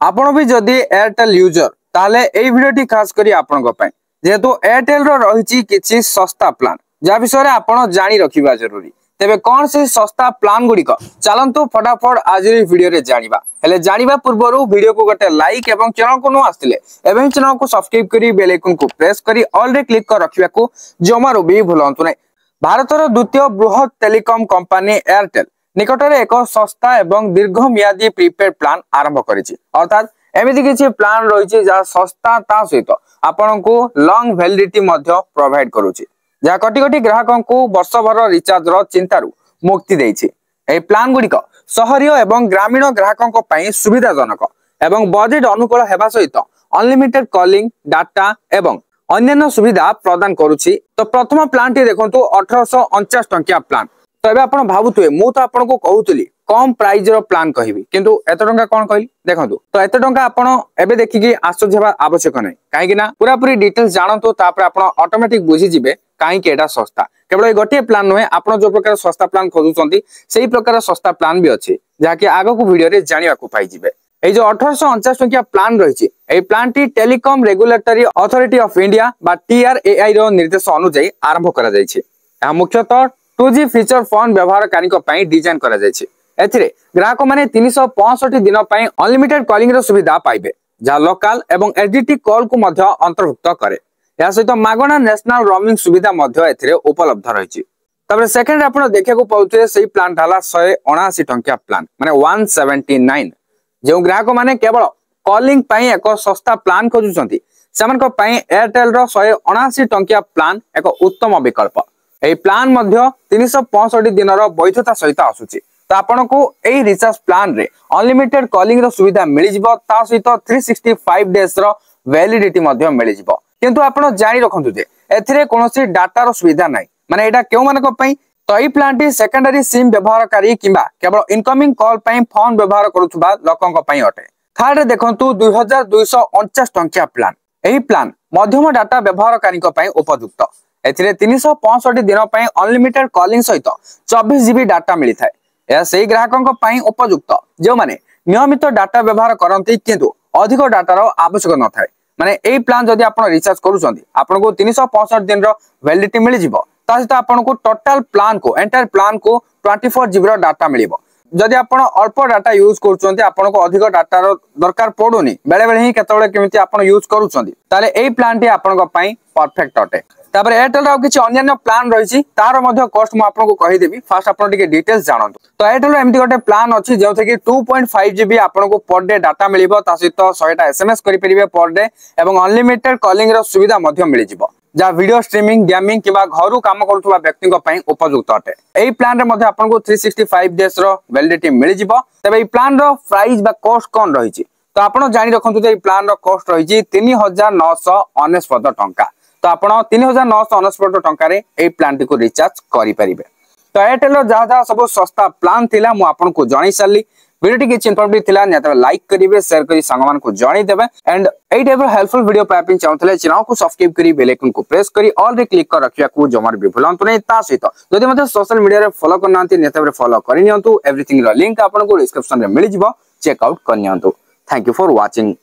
आपण भी जदि एयरटेल यूजर ताले एई भिडियोटी खास करी आपनक पय जेहेतु एयरटेल रो रहिछि किछि सस्ता प्लान जा विषय रे आपण जानि रखिबा जरूरी। तेबे कोन से सस्ता प्लान गुडी को चलंतु फटाफट आज वीडियो रे जानिबा। हेले जानिबा पूर्वरु वीडियो को गोटे लाइक एवं चैनल को न आस्तिले एवं चैनल को सब्सक्राइब करी बेल आइकन को प्रेस करी ऑल रे क्लिक कर रखिबा को जमारो भी भूलंतु नै। भारतर द्वितीय बृहत टेलीकॉम कंपनी एयरटेल निकटरे एक सस्ता एवं दीर्घमियादी प्रीपेड प्लान आरंभ करिछि। अर्थात एमिति किछि प्लान रहिछि जा सस्ता ता सहित आपनकु लॉन्ग वैलिडिटी मध्य प्रोवाइड करूछि जा कोटी कोटी ग्राहकों को वर्ष भर रिचार्ज रो चिंतारु मुक्ति देछि। ए प्लान गुडी को शहरीय एवं ग्रामीण ग्राहकों को पई सुविधाजनक एवं बजेट अनुकूल हेबा सहित अनलिमिटेड कॉलिंग डाटा एवं अन्य सुविधा प्रदान करूछि। तो प्रथम प्लान टी देखंतु 1849 टंकिया प्लान। तो एबे आपण भाबुथुए मु तो आपण को कहूतली कम प्राइस रो प्लान कहिबी किंतु एत टंका कोन कहली देखंतु। तो एत टंका आपण एबे देखि आश्चर्य हेबा आवश्यक नै काहे कि ना पूरा पूरी डिटेल्स जानतो तापर आपण ऑटोमेटिक बुझी जिवे काहे कि एटा सस्ता। केवल ए गोटे प्लान नहे आपण जो प्रकार सस्ता प्लान खोजुचंती सेही प्रकार सस्ता प्लान भी अछि जा कि आगो को वीडियो रे जानिबा को पाई जिवे। ए जो 1849 टंकिया प्लान रहिछि ए प्लान टी telecom regulatory authority of India बा TRAI रो निर्देश अनुसार आरंभ करा जायछि। या मुख्यतः 2G फीचर फोन व्यवहारकारी को पई डिजाइन करा जायछि। एथिरे ग्राहक माने 365 दिन पई अनलिमिटेड कॉलिंग रो सुविधा पाइबे जा लोकल एवं एचडीटी कॉल को मध्य अंतर्भुक्त करे। या सहित मागणा नेशनल रोमिंग सुविधा मध्य एथिरे उपलब्ध रहिछि। तबरे सेकंड आपण देखिया को पाउथे सेही प्लान ढाला 179 टंकिया प्लान माने 179 जो ग्राहक माने केवल कॉलिंग पई एक सस्ता प्लान खोजुचंती सेमान को पई एयरटेल रो 179 टंकिया प्लान एक उत्तम विकल्प। ए प्लान मध्य 365 दिन रो वैधता सहित आसुची। तो आपण को एई रिचार्ज प्लान रे अनलिमिटेड कॉलिंग रो सुविधा मिलि जिवो ता सहित 365 डेज रो वैलिडिटी मध्य मिलि जिवो। किंतु आपण जानि रखंतु जे एथिरे कोनोसी डाटा रो सुविधा नै माने एटा केउ माने को पई। तो एई प्लान टी सेकेंडरी सिम व्यवहारकारी किबा केवल इनकमिंग कॉल पई फोन व्यवहार करूथबा लोकन को पई अटे। थर्ड देखंतु 2249 टंकिया प्लान। एही प्लान मध्यम डाटा व्यवहारकारी को पई उपयुक्त। एथिरे 365 दिन पई अनलिमिटेड कॉलिंग सहित 24 जीबी डाटा मिलि थाए। या सेही ग्राहकों को पई उपयुक्त जो माने नियमित डाटा व्यवहार करंती किंतु अधिक डाटा रो आवश्यक न थाए। माने एई प्लान जदि आपण रिचार्ज करूछंती आपण को 365 दिन रो वैलिडिटी मिलि जिवो ता सहित आपण को टोटल प्लान को एंटायर प्लान को 24 जीबी रो डाटा मिलिबो। जदि आपण अल्प डाटा यूज करूछंती आपण को अधिक डाटा रो दरकार पडुनी बेले बेले ही केतबेले केमिति आपण यूज करूछंती ताले एई प्लान टी आपण को पई परफेक्ट अटे। तापर एयरटेल रो किछि अन्य प्लान रहिछि तार मध्य कॉस्ट मु आपन को कहि देबी। फास्ट आपन टिके डिटेल्स जानंतु। तो एयरटेल रो एमिति गोटे प्लान अछि जेउथे कि 2.5 जीबी आपन को पर डे डाटा मिलिबो ता सहित 100 टा एसएमएस करि परिबे पर डे एवं अनलिमिटेड कॉलिंग रो सुविधा मध्य मिलि जिवो जा वीडियो स्ट्रीमिंग गेमिंग किबा घरु काम करथुवा व्यक्ति को पई उपयुक्त अटे। एई प्लान रे मध्य आपन को 365 डेज रो वैलिडिटी मिलि जिवो। तबे एई प्लान रो प्राइस बा कॉस्ट कोन रहिछि तो आपन जानि रखंतु जे एई प्लान रो कॉस्ट रहिछि 3999 टंका। तो आपण 3999 टंका रे ए प्लान टी को रिचार्ज करि परिबे। तो एयरटेल जहा जहा सब सस्ता प्लान थिला मु आपन को जणाई साली। वीडियो टी किछि इन्फॉर्मेटिव थिला नेता लाइक करिवे शेयर करी संगमान को जणाई देबे एंड एई टाइप हेल्पफुल वीडियो पाइपिंग चाहतले चैनल को सब्सक्राइब करी बेल आइकन को प्रेस करी ऑल रे क्लिक कर रखिया को जमार भी भूलंतु नै। ता सहित जदि मते सोशल मीडिया रे फॉलो करनांती नेता रे फॉलो करि नियंतु। एवरीथिंग रो लिंक आपन को डिस्क्रिप्शन रे मिलि जिवो चेक आउट कर नियंतु। Thank you for watching.